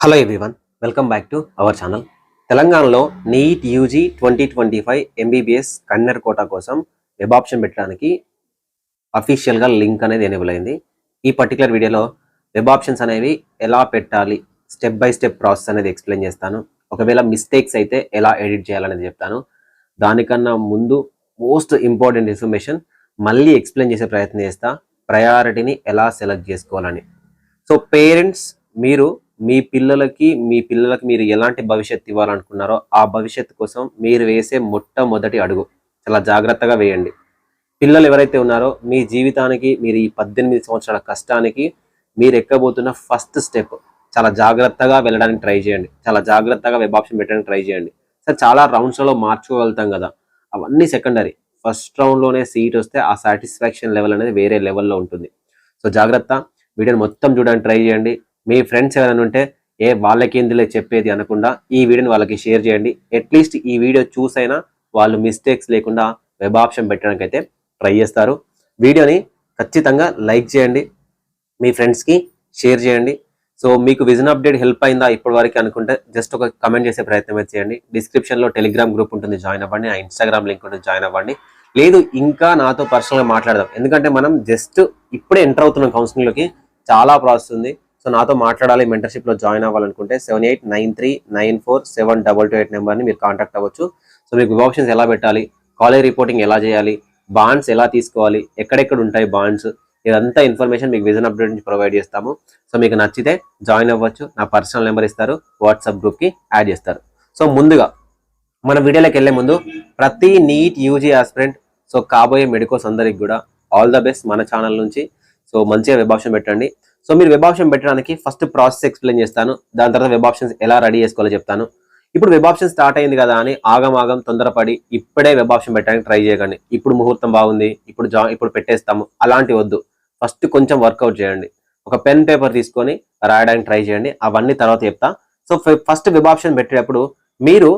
Hello everyone, welcome back to our channel. తెలంగాణలో NEET UG 2025 MBBS కన్నర్ quota కోసం web option పెట్టడానికి అఫీషియల్గా link అనేది ఎనేబుల్ అయింది. ఈ పర్టికులర్ వీడియోలో వెబ్ ఆప్షన్స్ అనేవి ఎలా పెట్టాలి, స్టెప్ బై స్టెప్ ప్రాసెస్ అనేది ఎక్స్ప్లెయిన్ చేస్తాను. ఒకవేళ మిస్టేక్స్ అయితే ఎలా ఎడిట్ చేయాలనేది చెప్తాను. దానికన్నా ముందు మోస్ట్ ఇంపార్టెంట్ ఇన్ఫర్మేషన్ మళ్ళీ ఎక్స్ప్లెయిన్ చేసే ప్రయత్నం చేస్తా, ప్రయారిటీని ఎలా సెలెక్ట్ చేసుకోవాలని. సో పేరెంట్స్, మీరు మీ పిల్లలకి మీరు ఎలాంటి భవిష్యత్తు ఇవ్వాలనుకున్నారో ఆ భవిష్యత్తు కోసం మీరు వేసే మొట్టమొదటి అడుగు చాలా జాగ్రత్తగా వేయండి. పిల్లలు ఎవరైతే ఉన్నారో మీ జీవితానికి, మీరు ఈ 18 సంవత్సరాల కష్టానికి మీరు ఎక్కబోతున్న ఫస్ట్ స్టెప్ చాలా జాగ్రత్తగా వెళ్ళడానికి ట్రై చేయండి. చాలా జాగ్రత్తగా వెబ్ ఆప్షన్ పెట్టడానికి ట్రై చేయండి. సార్ చాలా రౌండ్స్లో మార్చుకోగలుగుతాం కదా, అవన్నీ సెకండరీ. ఫస్ట్ రౌండ్లోనే సీట్ వస్తే ఆ సాటిస్ఫాక్షన్ లెవెల్ అనేది వేరే లెవెల్లో ఉంటుంది. సో జాగ్రత్త, వీడియోని మొత్తం చూడడానికి ట్రై చేయండి. మీ ఫ్రెండ్స్ ఎవరైనా ఉంటే వాళ్ళకేందిలే చెప్పేది అనకుండా ఈ వీడియోని వాళ్ళకి షేర్ చేయండి. అట్లీస్ట్ ఈ వీడియో చూసైనా వాళ్ళు మిస్టేక్స్ లేకుండా వెబ్ ఆప్షన్ పెట్టడానికి అయితే ట్రై చేస్తారు. వీడియోని ఖచ్చితంగా లైక్ చేయండి, మీ ఫ్రెండ్స్కి షేర్ చేయండి. సో మీకు విజన్ అప్డేట్ హెల్ప్ అయిందా ఇప్పటి వరకు అనుకుంటే జస్ట్ ఒక కమెంట్ చేసే ప్రయత్నం అయితే చేయండి. డిస్క్రిప్షన్లో టెలిగ్రామ్ గ్రూప్ ఉంటుంది, జాయిన్ అవ్వండి. ఆ ఇన్స్టాగ్రామ్ లింక్ ఉంటుంది, జాయిన్ అవ్వండి. లేదు ఇంకా నాతో పర్సనల్గా మాట్లాడదాం, ఎందుకంటే మనం జస్ట్ ఇప్పుడే ఎంటర్ అవుతున్నాం కౌన్సిలింగ్లోకి, చాలా ప్రాసెస్ ఉంది. సో నాతో మాట్లాడాలి, మెంటర్షిప్లో జాయిన్ అవ్వాలనుకుంటే 7893947228 నెంబర్ని మీరు కాంటాక్ట్ అవ్వచ్చు. సో మీకు వెబ్ ఆప్షన్స్ ఎలా పెట్టాలి, కాలేజ్ రిపోర్టింగ్ ఎలా చేయాలి, బాండ్స్ ఎలా తీసుకోవాలి, ఎక్కడెక్కడ ఉంటాయి బాండ్స్, ఇదంతా ఇన్ఫర్మేషన్ మీకు విజన్ అప్డేట్ నుంచి ప్రొవైడ్ చేస్తాము. సో మీకు నచ్చితే జాయిన్ అవ్వచ్చు. నా పర్సనల్ నెంబర్ ఇస్తారు, వాట్సాప్ గ్రూప్కి యాడ్ చేస్తారు. సో ముందుగా మన వీడియోలోకి వెళ్ళే ముందు ప్రతి నీట్ యూజీ ఆస్పిరెంట్, సో కాబోయే మెడికోస్ అందరికి కూడా ఆల్ ద బెస్ట్ మన ఛానల్ నుంచి. సో మంచిగా వెబ్ ఆప్షన్ పెట్టండి. సో మీరు వెబ్ ఆప్షన్ పెట్టడానికి ఫస్ట్ ప్రాసెస్ ఎక్స్ప్లెయిన్ చేస్తాను, దాని తర్వాత వెబ్ ఆప్షన్స్ ఎలా రెడీ చేసుకోవాలో చెప్తాను. ఇప్పుడు వెబ్ ఆప్షన్ స్టార్ట్ అయింది కదా అని ఆగమాగం తొందరపడి ఇప్పుడే వెబ్ ఆప్షన్ పెట్టడానికి ట్రై చేయకండి. ఇప్పుడు ముహూర్తం బాగుంది, ఇప్పుడు పెట్టేస్తాము అలాంటి వద్దు. ఫస్ట్ కొంచెం వర్కౌట్ చేయండి. ఒక పెన్ పేపర్ తీసుకొని రాయడానికి ట్రై చేయండి. అవన్నీ తర్వాత చెప్తా. సో ఫస్ట్ వెబ్ ఆప్షన్ పెట్టేటప్పుడు మీరు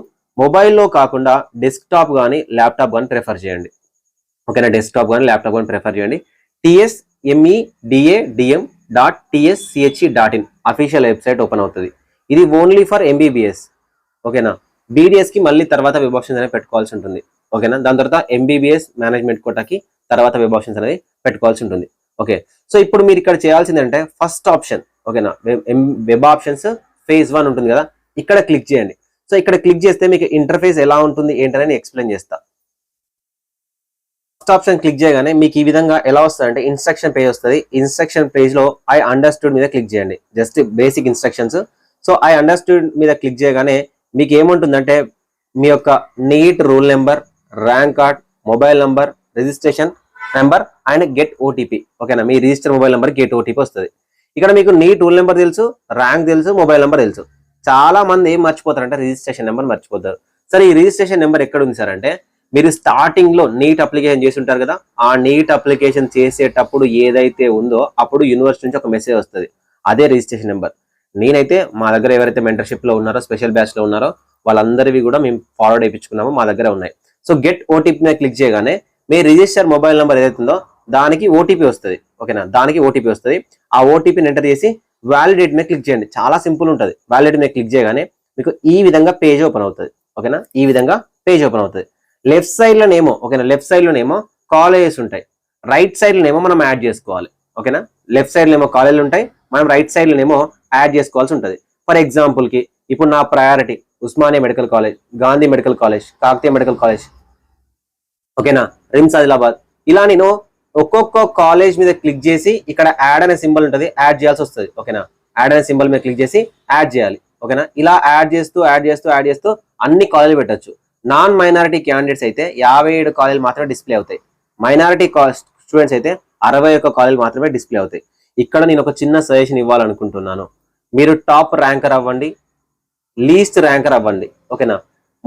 మొబైల్లో కాకుండా డెస్క్టాప్ కానీ ల్యాప్టాప్ కానీ ప్రిఫర్ చేయండి. ఓకేనా, డెస్క్టాప్ కానీ ల్యాప్టాప్ కానీ ప్రిఫర్ చేయండి. tsmedadm.tsche.in అఫీషియల్ వెబ్సైట్ ఓపెన్ అవుతుంది. ఇది ఓన్లీ ఫర్ ఎంబీబీఎస్. ఓకేనా, బీడీఎస్కి మళ్ళీ తర్వాత వెబ్ ఆప్షన్స్ అనేది పెట్టుకోవాల్సి ఉంటుంది. ఓకేనా, దాని తర్వాత ఎంబీబీఎస్ మేనేజ్మెంట్ కోటాకి తర్వాత వెబ్ ఆప్షన్స్ అనేది పెట్టుకోవాల్సి ఉంటుంది. ఓకే, సో ఇప్పుడు మీరు ఇక్కడ చేయాల్సిందంటే ఫస్ట్ ఆప్షన్, ఓకేనా, వెబ్ ఆప్షన్స్ ఫేజ్ 1 ఉంటుంది కదా, ఇక్కడ క్లిక్ చేయండి. సో ఇక్కడ క్లిక్ చేస్తే మీకు ఇంటర్ఫేస్ ఎలా ఉంటుంది ఏంటని ఎక్స్ప్లెయిన్ చేస్తా. ఫస్ట్ ఆప్షన్ క్లిక్ చేయగానే మీకు ఈ విధంగా ఎలా వస్తుంది అంటే ఇన్స్ట్రక్షన్ పేజ్ వస్తుంది. ఇన్స్ట్రక్షన్ పేజ్ లో ఐ అండర్స్టూడ్ మీద క్లిక్ చేయండి, just basic instructions. So I understood మీద క్లిక్ చేయగానే మీకు ఏముంటుందంటే మీ యొక్క NEET roll number, rank card, mobile number, registration number and get OTP. ఓకేనా, మీ register mobile number get OTP వస్తుంది. ఇక్కడ మీకు నీట్ రూల్ నెంబర్ తెలుసు, ర్యాంక్ తెలుసు, మొబైల్ నెంబర్ తెలుసు. చాలా మంది ఏం మర్చిపోతారంటే రిజిస్ట్రేషన్ నెంబర్ మర్చిపోతారు. సరే, ఈ రిజిస్ట్రేషన్ నెంబర్ ఎక్కడ ఉంది సార్ అంటే, మీరు స్టార్టింగ్ లో నీట్ అప్లికేషన్ చేసి ఉంటారు కదా, ఆ నీట్ అప్లికేషన్ చేసేటప్పుడు ఏదైతే ఉందో అప్పుడు యూనివర్సిటీ నుంచి ఒక మెసేజ్ వస్తుంది, అదే రిజిస్ట్రేషన్ నెంబర్. నేనైతే మా దగ్గర ఎవరైతే మెంటర్షిప్ లో ఉన్నారో, స్పెషల్ బ్యాచ్ లో ఉన్నారో వాళ్ళందరివి కూడా మేము ఫార్వర్డ్ అయిపించుకున్నాము, మా దగ్గర ఉన్నాయి. సో గెట్ ఓటీపీ మీద క్లిక్ చేయగానే మీ రిజిస్టర్ మొబైల్ నెంబర్ ఏదైతుందో దానికి ఓటీపీ వస్తుంది. ఓకేనా, దానికి ఓటీపీ వస్తుంది. ఆ ఓటీపీని ఎంటర్ చేసి వ్యాలిడేట్ మీద క్లిక్ చేయండి. చాలా సింపుల్ ఉంటుంది. వ్యాలిడేట్ మీద క్లిక్ చేయగానే మీకు ఈ విధంగా పేజ్ ఓపెన్ అవుతుంది. ఓకేనా, ఈ విధంగా పేజ్ ఓపెన్ అవుతుంది. లెఫ్ట్ సైడ్ లోనేమో, ఓకేనా, లెఫ్ట్ సైడ్ లోనేమో కాలేజెస్ ఉంటాయి, రైట్ సైడ్ లోనేమో మనం యాడ్ చేసుకోవాలి. ఓకేనా, లెఫ్ట్ సైడ్ లోనేమో కాలేజీలు ఉంటాయి, మనం రైట్ సైడ్ లోనేమో యాడ్ చేసుకోవాల్సి ఉంటుంది. ఫర్ ఎగ్జాంపుల్ కి ఇప్పుడు నా priority Osmania medical college, Gandhi medical college, Kakatiya medical college, ఓకేనా, రిమ్స్ ఆదిలాబాద్, ఇలా నేను ఒక్కొక్క కాలేజ్ మీద క్లిక్ చేసి ఇక్కడ యాడ్ అనే సింబల్ ఉంటుంది, యాడ్ చేయాల్సి వస్తుంది. ఓకేనా, యాడ్ అనే సింబల్ మీద క్లిక్ చేసి యాడ్ చేయాలి. ఓకేనా, ఇలా యాడ్ చేస్తూ అన్ని కాలేజీలు పెట్టచ్చు. నాన్ మైనారిటీ క్యాండిడేట్స్ అయితే 57 కాలేజీలు మాత్రమే డిస్ప్లే అవుతాయి. మైనారిటీ స్టూడెంట్స్ అయితే 61 కాలేజీలు మాత్రమే డిస్ప్లే అవుతాయి. ఇక్కడ నేను ఒక చిన్న సజెషన్ ఇవ్వాలనుకుంటున్నాను. మీరు టాప్ ర్యాంకర్ అవ్వండి, లీస్ట్ ర్యాంకర్ అవ్వండి. ఓకేనా,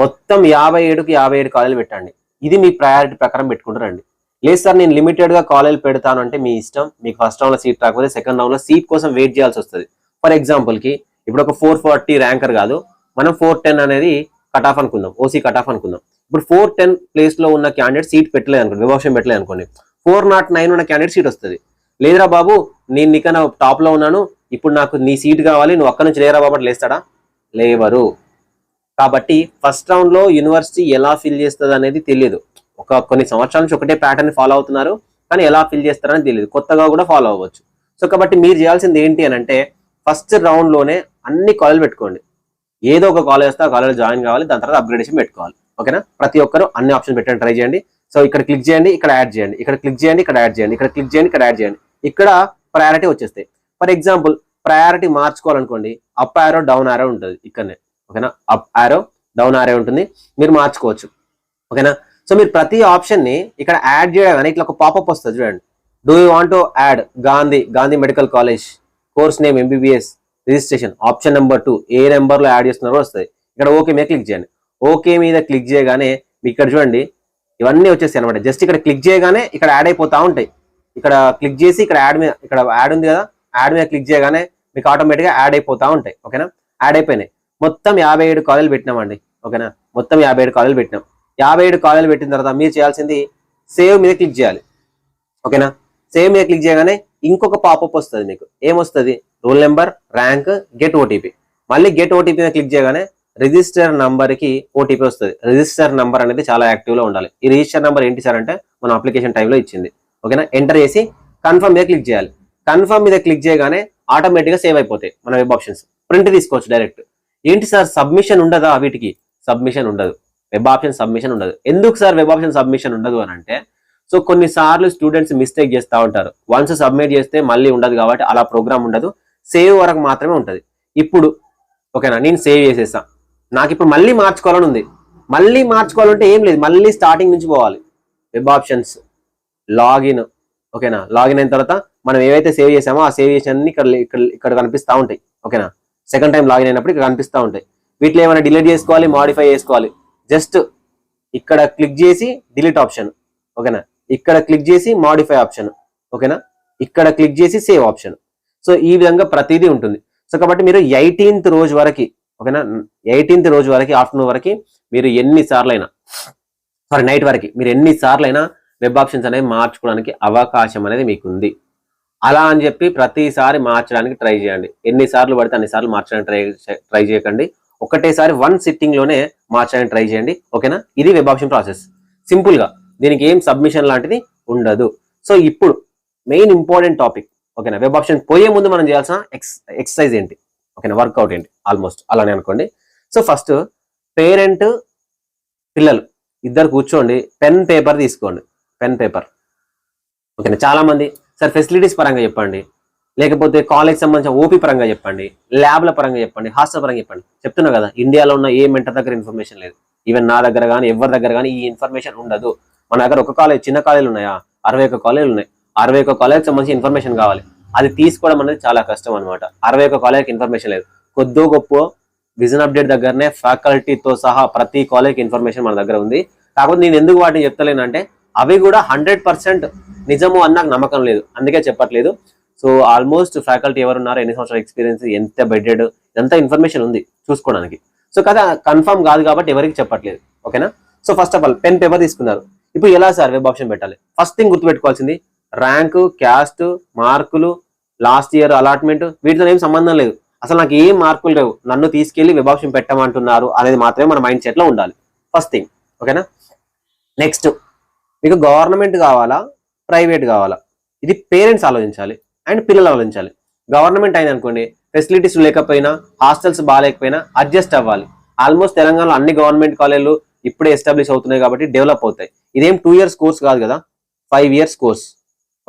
మొత్తం 57కి 57 కాలేజీలు పెట్టండి. ఇది మీ ప్రయారిటీ ప్రకారం పెట్టుకుంటారండి. లేదు సార్ నేను లిమిటెడ్ గా కాలేజీలు పెడతాను అంటే మీ ఇష్టం. మీకు ఫస్ట్ రౌండ్ లో సీట్ రాకపోతే సెకండ్ రౌండ్ లో సీట్ కోసం వెయిట్ చేయాల్సి వస్తుంది. ఫర్ ఎగ్జాంపుల్ కి ఇప్పుడు ఒక 440 ర్యాంకర్ కాదు, మనం 410 అనేది కట్ ఆఫ్ అనుకుందాం, ఓసీ కట్ ఆఫ్ అనుకుందాం. ఇప్పుడు 410 ప్లేస్ లో ఉన్న క్యాండిడేట్ సీట్ పెట్టలేదు అనుకోండి, వెబ్ ఆప్షన్ పెట్టలేదు అనుకోండి, 409 ఉన్న క్యాండిడేట్ సీట్ వస్తుంది. లేదురా బాబు నేను నీకన్నా టాప్ లో ఉన్నాను, ఇప్పుడు నాకు నీ సీట్ కావాలి, నువ్వు అక్కడి నుంచి లేరా బాబు లేస్తాడా? లేవరు. కాబట్టి ఫస్ట్ రౌండ్ లో యూనివర్సిటీ ఎలా ఫిల్ చేస్తుంది అనేది తెలియదు. కొన్ని సంవత్సరాల నుంచి ఒకటే ప్యాటర్న్ ఫాలో అవుతున్నారు, కానీ ఎలా ఫిల్ చేస్తారని తెలియదు, కొత్తగా కూడా ఫాలో అవ్వచ్చు. సో కాబట్టి మీరు చేయాల్సింది ఏంటి అని అంటే ఫస్ట్ రౌండ్ లోనే అన్ని కాలేజ్ పెట్టుకోండి. ఏదో ఒక కాలేజ్ వస్తే ఆ కాలేజ్ జాయిన్ కావాలి, దాని తర్వాత అప్గ్రేడేషన్ పెట్టుకోవాలి. ఓకేనా? ప్రతి ఒక్కరు అన్ని ఆప్షన్ పెట్టండి, ట్రై చేయండి. సో ఇక్కడ క్లిక్ చేయండి, ఇక్కడ యాడ్ చేయండి, ఇక్కడ క్లిక్ చేయండి, ఇక్కడ యాడ్ చేయండి, ఇక్కడ క్లిక్ చేయండి, ఇక్కడ యాడ్ చేయండి. ఇక్కడ ప్రయారిటీ వచ్చేస్తాయి. ఫర్ ఎగ్జాంపుల్ ప్రయారిటీ మార్చుకోవాలనుకోండి, అప్ ఆరో డౌన్ ఆరో ఉంటుంది ఇక్కడనే. ఓకేనా? అప్ ఆరో డౌన్ ఆరో ఉంటుంది, మీరు మార్చుకోవచ్చు. ఓకేనా? సో మీరు ప్రతి ఆప్షన్ ని ఇక్కడ యాడ్ చేయగానే ఇట్లా ఒక పాపప్ వస్తుంది చూడండి. Do you want to add Gandhi medical college course name MBBS registration option number 2 A number లో యాడ్ చేస్తున్నారో వస్తుంది. ఇక్కడ ఓకే మీద క్లిక్ చేయండి. ఓకే మీద క్లిక్ చేయగానే మీకు ఇక్కడ చూడండి ఇవన్నీ వచ్చేస్తాయి అనమాట. జస్ట్ ఇక్కడ క్లిక్ చేయగానే ఇక్కడ యాడ్ అయిపోతా ఉంటాయి. ఇక్కడ క్లిక్ చేసి ఇక్కడ యాడ్ ఉంది కదా, యాడ్ మీద క్లిక్ చేయగానే మీకు ఆటోమేటిక్ గా యాడ్ అయిపోతా ఉంటాయి. ఓకేనా? యాడ్ అయిపోయినాయి. మొత్తం 57 కాలేజీలు పెట్టినామండి. ఓకేనా? మొత్తం 57 కాలేజీలు పెట్టినాం. 57 కాలేజీలు పెట్టిన తర్వాత మీరు చేయాల్సింది సేవ్ మీద క్లిక్ చేయాలి. ఓకేనా? సేవ్ మీద క్లిక్ చేయగానే ఇంకొక పాపప్ వస్తుంది. మీకు ఏమొస్తుంది? Roll number, rank, get OTP. మళ్ళీ గెట్ ఓటీపీ మీద క్లిక్ చేయగానే రిజిస్టర్ నంబర్ కి ఓటీపీ వస్తుంది. రిజిస్టర్ నంబర్ అనేది చాలా యాక్టివ్ లో ఉండాలి. ఈ రిజిస్టర్ నంబర్ ఏంటి సార్ అంటే మనం అప్లికేషన్ టైంలో ఇచ్చింది. ఓకేనా? ఎంటర్ చేసి కన్ఫర్మ్ మీద క్లిక్ చేయాలి. కన్ఫర్మ్ మీద క్లిక్ చేయగానే ఆటోమేటిక్ గా సేవ్ అయిపోతాయి మన వెబ్ ఆప్షన్స్. ప్రింట్ తీసుకోవచ్చు డైరెక్ట్. ఏంటి సార్ సబ్మిషన్ ఉండదా? వీటికి సబ్మిషన్ ఉండదు. వెబ్ ఆప్షన్ సబ్మిషన్ ఉండదు. ఎందుకు సార్ వెబ్ ఆప్షన్ సబ్మిషన్ ఉండదు అని అంటే, సో కొన్నిసార్లు స్టూడెంట్స్ మిస్టేక్ చేస్తూ ఉంటారు. వన్స్ సబ్మిట్ చేస్తే మళ్ళీ ఉండదు కాబట్టి అలా ప్రోగ్రామ్ ఉండదు. సేవ్ వరకు మాత్రమే ఉంటుంది. ఇప్పుడు ఓకేనా, నేను సేవ్ చేసేసా. నాకు ఇప్పుడు మళ్ళీ మార్చుకోవాలని ఉంది. మళ్ళీ మార్చుకోవాలంటే ఏం లేదు, మళ్ళీ స్టార్టింగ్ నుంచి పోవాలి. Web options, login. ఓకేనా? లాగిన్ అయిన తర్వాత మనం ఏవైతే సేవ్ చేసామో ఆ సేవ్ చేసిన ఇక్కడ కనిపిస్తూ ఉంటాయి. ఓకేనా? సెకండ్ టైం లాగిన్ అయినప్పుడు ఇక్కడ కనిపిస్తూ ఉంటాయి. వీటిలో ఏమైనా డిలీట్ చేసుకోవాలి, మాడిఫై చేసుకోవాలి, జస్ట్ ఇక్కడ క్లిక్ చేసి డిలీట్ ఆప్షన్. ఓకేనా? ఇక్కడ క్లిక్ చేసి మాడిఫై ఆప్షన్. ఓకేనా? ఇక్కడ క్లిక్ చేసి సేవ్ ఆప్షన్. సో ఈ విధంగా ప్రతిదీ ఉంటుంది. సో కాబట్టి మీరు 18th రోజు వరకు, ఓకేనా, 18th రోజు వరకు ఆఫ్టర్నూన్ వరకు మీరు ఎన్నిసార్లైనా, సారీ నైట్ వరకు మీరు ఎన్నిసార్లైనా వెబ్ ఆప్షన్స్ అనేవి మార్చుకోవడానికి అవకాశం అనేది మీకు ఉంది. అలా అని చెప్పి ప్రతిసారి మార్చడానికి ట్రై చేయండి. ఎన్నిసార్లు పడితే అన్నిసార్లు మార్చడానికి ట్రై చేయకండి. ఒకటేసారి 1 సిట్టింగ్ లోనే మార్చడానికి ట్రై చేయండి. ఓకేనా? ఇది వెబ్ ఆప్షన్ ప్రాసెస్. సింపుల్ గా దీనికి ఏం సబ్మిషన్ లాంటిది ఉండదు. సో ఇప్పుడు మెయిన్ ఇంపార్టెంట్ టాపిక్. ఓకేనా? వెబ్ ఆప్షన్ పోయే ముందు మనం చేయాల్సిన ఎక్సర్సైజ్ ఏంటి? ఓకేనా? వర్కౌట్ ఏంటి? ఆల్మోస్ట్ అలానే అనుకోండి. సో ఫస్ట్ పేరెంట్ పిల్లలు ఇద్దరు కూర్చోండి, పెన్ పేపర్ తీసుకోండి. Pen paper. ఓకేనా? చాలా మంది సార్ ఫెసిలిటీస్ పరంగా చెప్పండి, లేకపోతే కాలేజ్ సంబంధించిన ఓపీ పరంగా చెప్పండి, ల్యాబ్ల పరంగా చెప్పండి, హాస్టల్ పరంగా చెప్పండి. చెప్తున్నా కదా, ఇండియాలో ఉన్న ఏ మెంటర్ దగ్గర ఇన్ఫర్మేషన్ లేదు. ఈవెన్ నా దగ్గర కానీ ఎవరి దగ్గర కానీ ఈ ఇన్ఫర్మేషన్ ఉండదు. మన దగ్గర ఒక కాలేజ్, చిన్న కాలేజీలు ఉన్నాయా? 61 కాలేజీలు ఉన్నాయి. 61 కాలేజ్ సంబంధించి ఇన్ఫర్మేషన్ కావాలి. అది తీసుకోవడం అనేది చాలా కష్టం అనమాట. 61 కాలేజ్కి ఇన్ఫర్మేషన్ లేదు. కొద్దో గొప్ప విజన్ అప్డేట్ దగ్గరనే ఫ్యాకల్టీతో సహా ప్రతి కాలేజ్కి ఇన్ఫర్మేషన్ మన దగ్గర ఉంది. కాకపోతే నేను ఎందుకు వాటిని చెప్తలేనంటే అవి కూడా 100% నిజము అన్న నాకు నమ్మకం లేదు, అందుకే చెప్పట్లేదు. సో ఆల్మోస్ట్ ఫ్యాకల్టీ ఎవరున్నారు, ఎన్ని సంవత్సరాల ఎక్స్పీరియన్స్, ఎంత బెడ్డెడ్, ఇదంతా ఇన్ఫర్మేషన్ ఉంది చూసుకోవడానికి. సో కదా కన్ఫర్మ్ కాదు కాబట్టి ఎవరికి చెప్పట్లేదు. ఓకేనా? So first of all pen paper తీసుకున్నారు. ఇప్పుడు ఎలా సార్ వెబ్ ఆప్షన్ పెట్టాలి? ఫస్ట్ థింగ్ గుర్తుపెట్టుకోవాల్సింది ర్యాంకు, క్యాస్ట్, మార్కులు, లాస్ట్ ఇయర్ అలాట్మెంట్, వీటితో ఏం సంబంధం లేదు. అసలు నాకు ఏం మార్కులు లేవు, నన్ను తీసుకెళ్లి వెబ్ ఆప్షన్ పెట్టమంటున్నారు అనేది మాత్రమే మన మైండ్ సెట్ లో ఉండాలి. First thing. ఓకేనా? నెక్స్ట్ మీకు గవర్నమెంట్ కావాలా, ప్రైవేట్ కావాలా? ఇది పేరెంట్స్ ఆలోచించాలి అండ్ పిల్లలు ఆలోచించాలి. గవర్నమెంట్ అయింది అనుకోండి, ఫెసిలిటీస్ లేకపోయినా, హాస్టల్స్ బాగాలేకపోయినా అడ్జస్ట్ అవ్వాలి. ఆల్మోస్ట్ తెలంగాణలో అన్ని గవర్నమెంట్ కాలేజీలు ఇప్పుడే ఎస్టాబ్లిష్ అవుతున్నాయి కాబట్టి డెవలప్ అవుతాయి. ఇదేం 2 years కోర్స్ కాదు కదా, 5 years కోర్స్.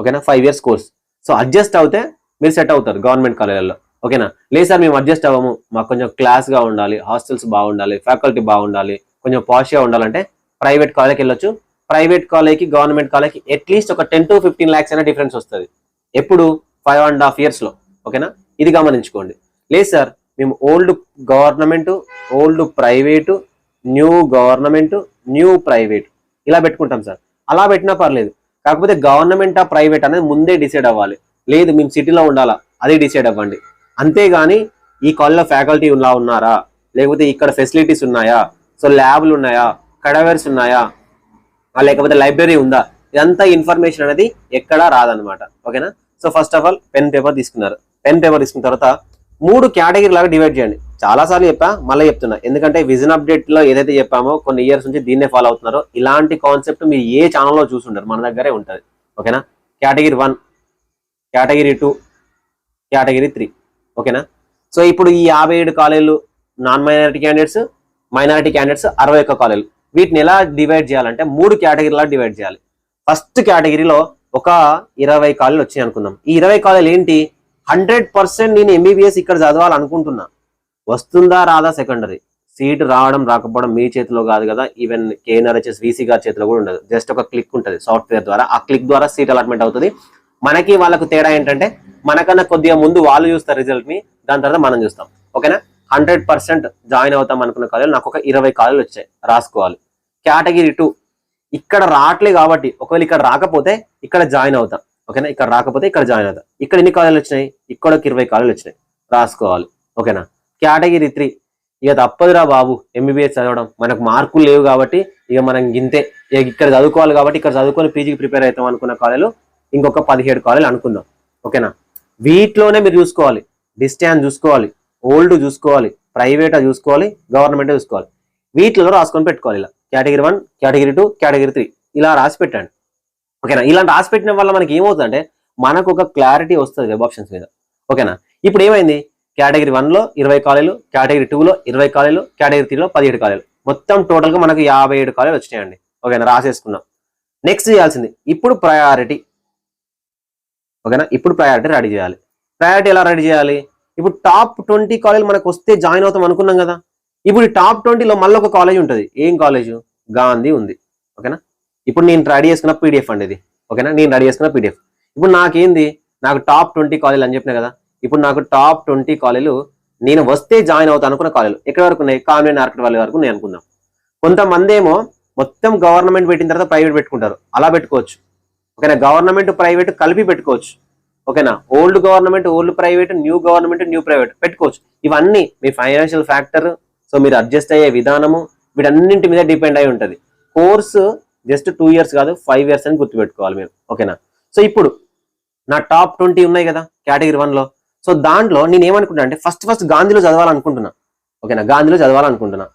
ఓకేనా? 5 years కోర్స్. సో అడ్జస్ట్ అవుతే మీరు సెట్ అవుతారు గవర్నమెంట్ కాలేజీలలో. ఓకేనా? లేదు సార్ మేము అడ్జస్ట్ అవ్వము, మాకు కొంచెం క్లాస్ గా ఉండాలి, హాస్టల్స్ బాగుండాలి, ఫ్యాకల్టీ బాగుండాలి, కొంచెం పాష్ గా ఉండాలంటే ప్రైవేట్ కాలేజ్కి వెళ్ళొచ్చు. ప్రైవేట్ కాలేజ్కి గవర్నమెంట్ కాలేజ్కి అట్లీస్ట్ ఒక 10 to 15 lakhs అయినా డిఫరెన్స్ వస్తుంది. ఎప్పుడు 5.5 years లో. ఓకేనా? ఇది గమనించుకోండి. లేదు సార్ మేము old government, old private, new government, new private ఇలా పెట్టుకుంటాం సార్. అలా పెట్టినా పర్లేదు, కాకపోతే గవర్నమెంటా ప్రైవేట్ అనేది ముందే డిసైడ్ అవ్వాలి. లేదు మేము సిటీలో ఉండాలా, అది డిసైడ్ అవ్వండి. అంతేగాని ఈ కాలేజ్లో ఫ్యాకల్టీ ఉన్నారా, లేకపోతే ఇక్కడ ఫెసిలిటీస్ ఉన్నాయా, సో ల్యాబ్లు ఉన్నాయా, కడవర్స్ ఉన్నాయా, లేకపోతే లైబ్రరీ ఉందా, ఇదంతా ఇన్ఫర్మేషన్ అనేది ఎక్కడా రాదనమాట. ఓకేనా? So first of all pen paper తీసుకున్నారు. పెన్ పేపర్ తీసుకున్న తర్వాత 3 కేటగిరీ లాగా డివైడ్ చేయండి. చాలా సార్లు చెప్పా, మళ్ళీ చెప్తున్నా, ఎందుకంటే విజన్ అప్డేట్ లో ఏదైతే చెప్పామో కొన్ని ఇయర్స్ నుంచి దీన్నే ఫాలో అవుతున్నారో. ఇలాంటి కాన్సెప్ట్ మీరు ఏ ఛానల్లో చూసుంటారు, మన దగ్గరే ఉంటుంది. ఓకేనా, కేటగిరీ 1, కేటగిరీ 2, కేటగిరీ 3. ఓకేనా. సో ఇప్పుడు ఈ 57 కాలేజీలు non minority candidates, minority candidates 61 కాలేజీలు. వీటిని ఎలా డివైడ్ చేయాలంటే 3 కేటగిరీలా డివైడ్ చేయాలి. ఫస్ట్ కేటగిరీలో ఒక 20 కాలేజీలు వచ్చినాయి అనుకుందాం. ఈ 20 కాలేజీలు ఏంటి, 100% నేను ఎంబీబీఎస్ ఇక్కడ చదవాలనుకుంటున్నా, వస్తుందా రాదా సెకండరీ, సీట్ రావడం రాకపోవడం మీ చేతిలో కాదు కదా. ఈవెన్ కేఎన్ఆర్హెచ్ఎస్ వీసీ గారి చేతిలో కూడా ఉండదు. జస్ట్ ఒక క్లిక్ ఉంటుంది సాఫ్ట్వేర్ ద్వారా, ఆ క్లిక్ ద్వారా సీట్ అలాట్మెంట్ అవుతుంది. మనకి వాళ్ళకు తేడా ఏంటంటే మనకన్నా కొద్దిగా ముందు వాళ్ళు చూస్తారు రిజల్ట్ ని, దాని తర్వాత మనం చూస్తాం. ఓకేనా. 100% జాయిన్ అవుతాం అనుకున్న కాలేజీలు నాకు ఒక 20 కాలేజీలు వచ్చాయి, రాసుకోవాలి. కేటగిరీ 2 ఇక్కడ రావట్లే కాబట్టి ఒకవేళ ఇక్కడ రాకపోతే ఇక్కడ జాయిన్ అవుతాం. ఓకేనా, ఇక్కడ రాకపోతే ఇక్కడ జాయిన్ అవుతాం. ఇక్కడ ఎన్ని కాలేజీలు వచ్చినాయి, ఇక్కడ ఒక 20 కాలేజీలు వచ్చినాయి, రాసుకోవాలి. ఓకేనా. కేటగిరీ 3 ఇక తప్పదురా బాబు ఎంబీబీఎస్ చదవడం, మనకు మార్కులు లేవు కాబట్టి ఇక మనం ఇంతే, ఇక ఇక్కడ చదువుకోవాలి కాబట్టి ఇక్కడ చదువుకొని పీజీకి ప్రిపేర్ అవుతాం అనుకున్న కాలేజీలు ఇంకొక 17 కాలేజీలు అనుకుందాం. ఓకేనా. వీటిలోనే మీరు చూసుకోవాలి, డిస్టెన్స్ చూసుకోవాలి, ఓల్డ్ చూసుకోవాలి, ప్రైవేట్ చూసుకోవాలి, గవర్నమెంట్ చూసుకోవాలి. వీటిలో రాసుకొని పెట్టుకోవాలి. ఇలా కేటగిరీ 1, కేటగిరీ 2, కేటగిరీ 3 ఇలా రాసి పెట్టండి. ఓకేనా. ఇలాంటి రాసి పెట్టిన వల్ల మనకి ఏమవుతుందంటే మనకు ఒక క్లారిటీ వస్తుంది వెబ్ ఆప్షన్స్ మీద. ఓకేనా. ఇప్పుడు ఏమైంది, కేటగిరీ 1లో 20 కాలేజీలు, కేటగిరీ 2లో 20 కాలేజీలు, కేటగిరీ 3లో 17 కాలేజీలు, మొత్తం టోటల్ గా మనకు 57 కాలేజీలు వచ్చినాయండి. ఓకేనా, రాసేసుకున్నాం. నెక్స్ట్ చేయాల్సింది ఇప్పుడు ప్రయారిటీ. ఓకేనా, ఇప్పుడు ప్రయారిటీ రెడీ చేయాలి. ప్రయారిటీ ఎలా రెడీ చేయాలి, ఇప్పుడు టాప్ 20 కాలేజీలు మనకు వస్తే జాయిన్ అవుతాం అనుకున్నాం కదా. ఇప్పుడు ఈ టాప్ 20లో మళ్ళీ ఒక కాలేజ్ ఉంటుంది. ఏం కాలేజ్, గాంధీ ఉంది. ఓకేనా. ఇప్పుడు నేను రెడీ చేసుకున్న పీడిఎఫ్ అండి ఇది. ఓకేనా, నేను రెడీ చేసుకున్న పీడిఎఫ్. ఇప్పుడు నాకేంది, నాకు టాప్ 20 కాలేజీలు అని చెప్పిన కదా. ఇప్పుడు నాకు టాప్ 20 కాలేజీలు నేను వస్తే జాయిన్ అవుతాను అనుకున్న కాలేజీలు ఎక్కడి వరకు ఉన్నాయి, కాన్వెంట్ ఆర్కిడ్ వాళ్ళ వరకు నేను అనుకుందాం. కొంతమంది ఏమో మొత్తం గవర్నమెంట్ పెట్టిన తర్వాత ప్రైవేట్ పెట్టుకుంటారు, అలా పెట్టుకోవచ్చు. ఓకేనా, గవర్నమెంట్ ప్రైవేట్ కలిపి పెట్టుకోవచ్చు. ఓకేనా, old government old private, new government new private పెట్టుకోవచ్చు. ఇవన్నీ మీ ఫైనాన్షియల్ ఫ్యాక్టర్, సో మీరు అడ్జస్ట్ అయ్యే విధానము వీటన్నింటి మీద డిపెండ్ అయి ఉంటుంది. కోర్సు జస్ట్ 2 years కాదు 5 years అని గుర్తుపెట్టుకోవాలి మీరు. ఓకేనా. సో ఇప్పుడు నా టాప్ 20 ఉన్నాయి కదా కేటగిరీ 1లో. సో దాంట్లో నేను ఏమనుకుంటున్నా అంటే ఫస్ట్ గాంధీలో చదవాలనుకుంటున్నా. ఓకేనా, గాంధీలో చదవాలనుకుంటున్నా.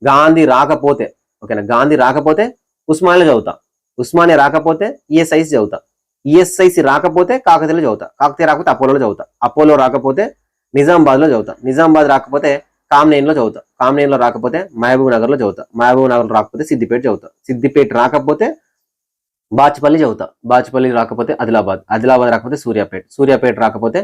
గాంధీ రాకపోతే, ఓకేనా, గాంధీ రాకపోతే ఉస్మానియాలో చదువుతా, ఉస్మానియా రాకపోతే ఈఎస్ఐసి చదువుతా, ఈఎస్ఐసి రాకపోతే కాకతీయలో చదువుతా, కాకతీయ రాకపోతే అపోలోలో చదువుతా, అపోలో రాకపోతే నిజామాబాద్లో చదువుతా, నిజామాబాద్ రాకపోతే కామ్నేన్లో చదువుతా, కామ్నేన్లో రాకపోతే మహబూబ్ నగర్లో చదువుతా, మహబూబ్ నగర్ రాకపోతే సిద్దిపేట చదువుతా, సిద్దిపేట రాకపోతే బాచుపల్లి చదువుతా, బాచుపల్లి రాకపోతే ఆదిలాబాద్, ఆదిలాబాద్ రాకపోతే సూర్యాపేట, సూర్యాపేట రాకపోతే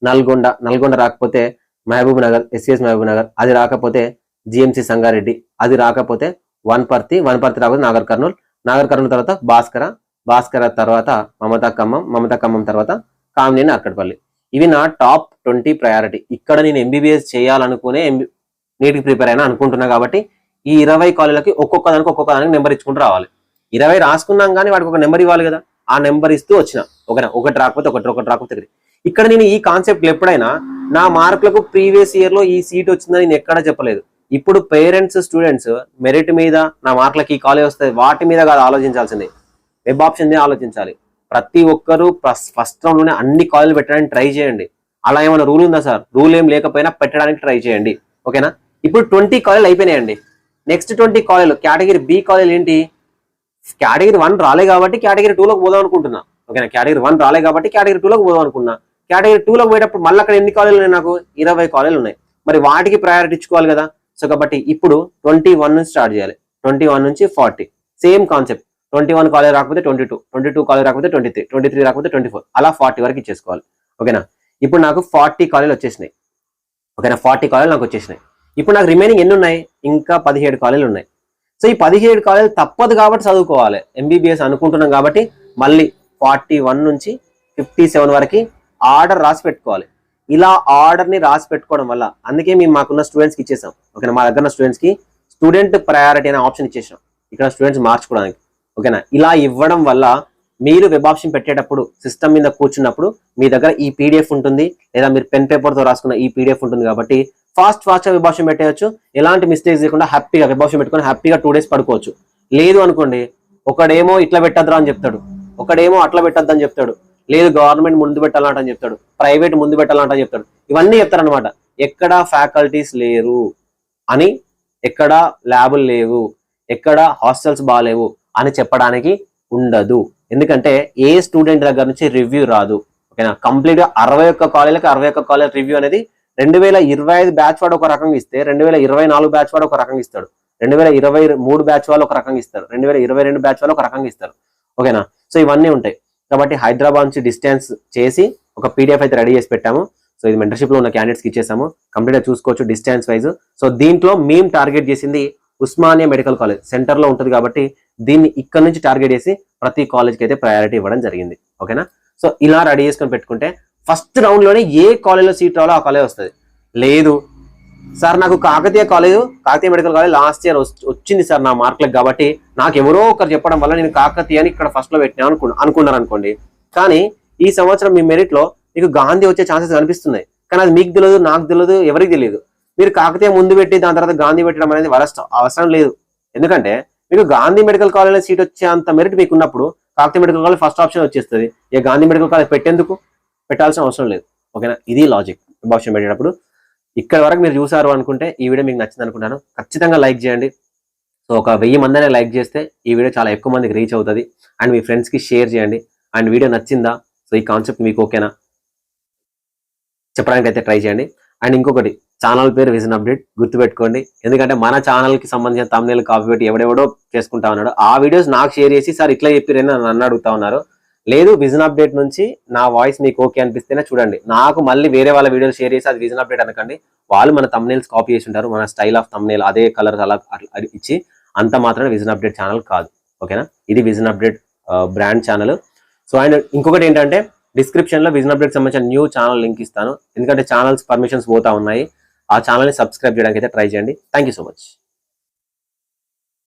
నల్గొండ, నల్గొండ రాకపోతే మహబూబ్ నగర్, ఎస్సీఎస్ మహబూబ్ నగర్, అది రాకపోతే జిఎంసి సంగారెడ్డి, అది రాకపోతే వనపర్తి, వనపర్తి రాకపోతే నాగర్ కర్నూలు, నాగర్ కర్నూలు తర్వాత భాస్కర, భాస్కర తర్వాత మమతా ఖమ్మం, మమతా ఖమ్మం తర్వాత కామినేని అక్కడపల్లి. ఇవి నా టాప్ 20 ప్రయారిటీ. ఇక్కడ నేను ఎంబీబీఎస్ చేయాలనుకునే నీటికి ప్రిపేర్ అయినా అనుకుంటున్నా కాబట్టి ఈ 20 కాలేజీలకి ఒక్కొక్క దానికి నెంబర్ ఇచ్చుకుంటూ రావాలి. 20 రాసుకున్నాం కానీ వాడికి ఒక నెంబర్ ఇవ్వాలి కదా, ఆ నెంబర్ ఇస్తూ వచ్చిన. ఓకేనా, ఒకటి రాకపోతే ఒకటి రాకపోతే ఇక్కడ నేను ఈ కాన్సెప్ట్ ఎప్పుడైనా నా మార్కులకు ప్రీవియస్ ఇయర్ లో ఈ సీట్ వచ్చిందని నేను ఎక్కడ చెప్పలేదు. ఇప్పుడు పేరెంట్స్ స్టూడెంట్స్ మెరిట్ మీద నా మార్కులకి ఈ కాలేజ్ వస్తుంది వాటి మీద కాదు ఆలోచించాల్సింది, వెబ్ ఆప్షన్ మీద ఆలోచించాలి. ప్రతి ఒక్కరూ ఫస్ట్ రౌండ్ లోనే అన్ని కాలేజీలు పెట్టడానికి ట్రై చేయండి. అలా ఏమైనా రూల్ ఉందా సార్, రూల్ ఏం లేకపోయినా పెట్టడానికి ట్రై చేయండి. ఓకేనా. ఇప్పుడు 20 కాలేజీలు అయిపోయినాయండి. నెక్స్ట్ 20 కాలేజీలు కేటగిరీ బి కాలేజీలు ఏంటి, కేటగిరీ 1 రాలే కాబట్టి కేటగిరీ 2లోకి పోదాం అనుకుంటున్నా. ఓకేనా, కేటగిరీ 1 రాలే కాబట్టి కేటగిరీ 2లోకి పోదాం అనుకున్నా. కేటగిరీ 2లోకి పోయేటప్పుడు మళ్ళీ అక్కడ ఎన్ని కాలేజీలు ఉన్నాయి, నాకు 20 కాలేజీలు ఉన్నాయి. మరి వాటికి ప్రయారిటీ ఇచ్చుకోవాలి కదా. సో కాబట్టి ఇప్పుడు 21 నుంచి స్టార్ట్ చేయాలి, 21 నుంచి 40 సేమ్ కాన్సెప్ట్. 21 కాలేజ్ రాకపోతే 22, 22 కాలేజ్ రాకపోతే 23, 23 రాకపోతే 24, అలా 40 వరకు ఇచ్చేసుకోవాలి. ఓకేనా. ఇప్పుడు నాకు 40 కాలేజీలు వచ్చేసినాయి. ఓకేనా, 40 కాలేజీలు నాకు వచ్చేసినాయి. ఇప్పుడు నాకు రిమైనింగ్ ఎన్ని ఉన్నాయి, ఇంకా 17 కాలేజీలు ఉన్నాయి. సో ఈ 17 కాలేజీలు తప్పదు కాబట్టి చదువుకోవాలి. ఎంబీబీఎస్ అనుకుంటున్నాం కాబట్టి మళ్ళీ 41 నుంచి 57 వరకు ఆర్డర్ రాసి పెట్టుకోవాలి. ఇలా ఆర్డర్ ని రాసి పెట్టుకోవడం వల్ల, అందుకే మేము మాకున్న స్టూడెంట్స్కి ఇచ్చేసాం. ఓకేనా, మా దగ్గర స్టూడెంట్స్ కి స్టూడెంట్ ప్రయారిటీ అనే ఆప్షన్ ఇచ్చేసాం ఇక్కడ స్టూడెంట్స్ మార్చుకోవడానికి. ఓకేనా, ఇలా ఇవ్వడం వల్ల మీరు వెబ్ ఆప్షన్ పెట్టేటప్పుడు సిస్టమ్ మీద కూర్చున్నప్పుడు మీ దగ్గర ఈ పీడిఎఫ్ ఉంటుంది, లేదా మీరు పెన్ పేపర్ తో రాసుకున్న ఈ పీడిఎఫ్ ఉంటుంది కాబట్టి ఫాస్ట్ గా వెబ్ ఆప్షన్ పెట్టేయచ్చు. ఎలాంటి మిస్టేక్స్ లేకుండా హ్యాపీగా వెబ్ ఆప్షన్ పెట్టుకొని హ్యాపీగా 2 days పడుకోవచ్చు. లేదు అనుకోండి, ఒకడేమో ఇట్లా పెట్టద్దురా అని చెప్తాడు, ఒకడేమో అట్లా పెట్టద్దు అని చెప్తాడు, లేదు గవర్నమెంట్ ముందు పెట్టాలంటని చెప్తాడు, ప్రైవేట్ ముందు పెట్టాలంటని చెప్తాడు, ఇవన్నీ చెప్తారనమాట. ఎక్కడ ఫ్యాకల్టీస్ లేరు అని, ఎక్కడ ల్యాబులు లేవు, ఎక్కడ హాస్టల్స్ బాగాలేవు అని చెప్పడానికి ఉండదు. ఎందుకంటే ఏ స్టూడెంట్ దగ్గర నుంచి రివ్యూ రాదు. ఓకేనా, కంప్లీట్ గా 61 కాలేజీలకు 61 కాలేజ్ రివ్యూ అనేది 2025 బ్యాచ్ వాడు ఒక రకంగా ఇస్తే 2024 బ్యాచ్ వాడు ఒక రకంగా ఇస్తాడు, 2023 బ్యాచ్ వాళ్ళు ఒక రకంగా ఇస్తారు, 2022 బ్యాచ్ వాళ్ళు ఒక రకంగా ఇస్తారు. ఓకేనా, సో ఇవన్నీ ఉంటాయి. కాబట్టి హైదరాబాద్ నుంచి డిస్టెన్స్ చేసి ఒక పీడిఎఫ్ అయితే రెడీ చేసి పెట్టాము. సో ఇది మెంటర్షిప్ లో ఉన్న క్యాండిడేట్స్కి ఇచ్చేసాము, కంప్లీట్ గా చూసుకోవచ్చు డిస్టెన్స్ వైజ్. సో దీంట్లో మేము టార్గెట్ చేసింది ఉస్మానియా మెడికల్ కాలేజ్ సెంటర్ లో ఉంటుంది కాబట్టి దీన్ని ఇక్కడ నుంచి టార్గెట్ చేసి ప్రతి కాలేజ్కి అయితే ప్రయారిటీ ఇవ్వడం జరిగింది. ఓకేనా, సో ఇలా రెడీ చేసుకొని పెట్టుకుంటే ఫస్ట్ రౌండ్ లోనే ఏ కాలేజ్లో సీట్ రావాలో ఆ కాలేజ్ వస్తుంది. లేదు సార్ నాకు Kakatiya medical college last year వచ్చింది సార్ నా మార్కులకు, కాబట్టి నాకు ఎవరో ఒకరు చెప్పడం వల్ల నేను కాకతీయ అని ఇక్కడ ఫస్ట్ లో పెట్టినా అనుకున్నారు అనుకోండి. కానీ ఈ సంవత్సరం మీ మెరిట్ లో మీకు గాంధీ వచ్చే ఛాన్సెస్ కనిపిస్తున్నాయి, కానీ అది మీకు తెలియదు, నాకు తెలియదు, ఎవరికి తెలియదు. మీరు కాకతీయ ముందు పెట్టి దాని తర్వాత గాంధీ పెట్టడం అనేది అవసరం లేదు. ఎందుకంటే మీకు గాంధీ మెడికల్ కాలేజ్లో సీట్ వచ్చే అంత మెరిట్ మీకు ఉన్నప్పుడు Kakatiya medical college first option వచ్చేస్తుంది. ఇక గాంధీ మెడికల్ కాలేజ్ పెట్టాల్సిన అవసరం లేదు. ఓకేనా, ఇది లాజిక్ ఆప్షన్ పెట్టేటప్పుడు. ఇక్కడ వరకు మీరు చూసారు అనుకుంటే ఈ వీడియో మీకు నచ్చింది అనుకుంటాను. ఖచ్చితంగా లైక్ చేయండి. సో ఒక 1000 మందినే లైక్ చేస్తే ఈ వీడియో చాలా ఎక్కువ మందికి రీచ్ అవుతుంది. అండ్ మీ ఫ్రెండ్స్కి షేర్ చేయండి. అండ్ వీడియో నచ్చిందా, సో ఈ కాన్సెప్ట్ మీకు ఓకేనా చెప్పడానికి అయితే ట్రై చేయండి. అండ్ ఇంకొకటి, ఛానల్ పేరు విజన్ అప్డేట్ గుర్తుపెట్టుకోండి. ఎందుకంటే మన ఛానల్కి సంబంధించిన తమ్నేల్ కాపీ పెట్టి ఎవడెవడో చేసుకుంటా ఉన్నాడు. ఆ వీడియోస్ నాకు షేర్ చేసి సార్ ఇట్లా చెప్పిరని నన్ను అడుగుతా ఉన్నారు. లేదు, విజన్ అప్డేట్ నుంచి నా వాయిస్ మీకు ఓకే అనిపిస్తేనే చూడండి. నాకు మళ్ళీ వేరే వాళ్ళ వీడియోలు షేర్ చేసి అది విజన్ అప్డేట్ అనకండి. వాళ్ళు మన తమ్నేల్స్ కాపీ చేసి ఉంటారు, మన స్టైల్ ఆఫ్ తమ్నేల్ అదే కలర్ అలా ఇచ్చి అంత మాత్రమే విజన్ అప్డేట్ ఛానల్ కాదు. ఓకేనా, ఇది vision update brand channel. So and ఇంకొకటి ఏంటంటే డిస్క్రిప్షన్ లో విజన్ అప్డేట్ సంబంధించిన న్యూ ఛానల్ లింక్ ఇస్తాను. ఎందుకంటే ఛానల్స్ పర్మిషన్స్ పోతా ఉన్నాయి. ఆ ఛానల్ని సబ్స్క్రైబ్ చేయడానికి అయితే ట్రై చేయండి. Thank you so much.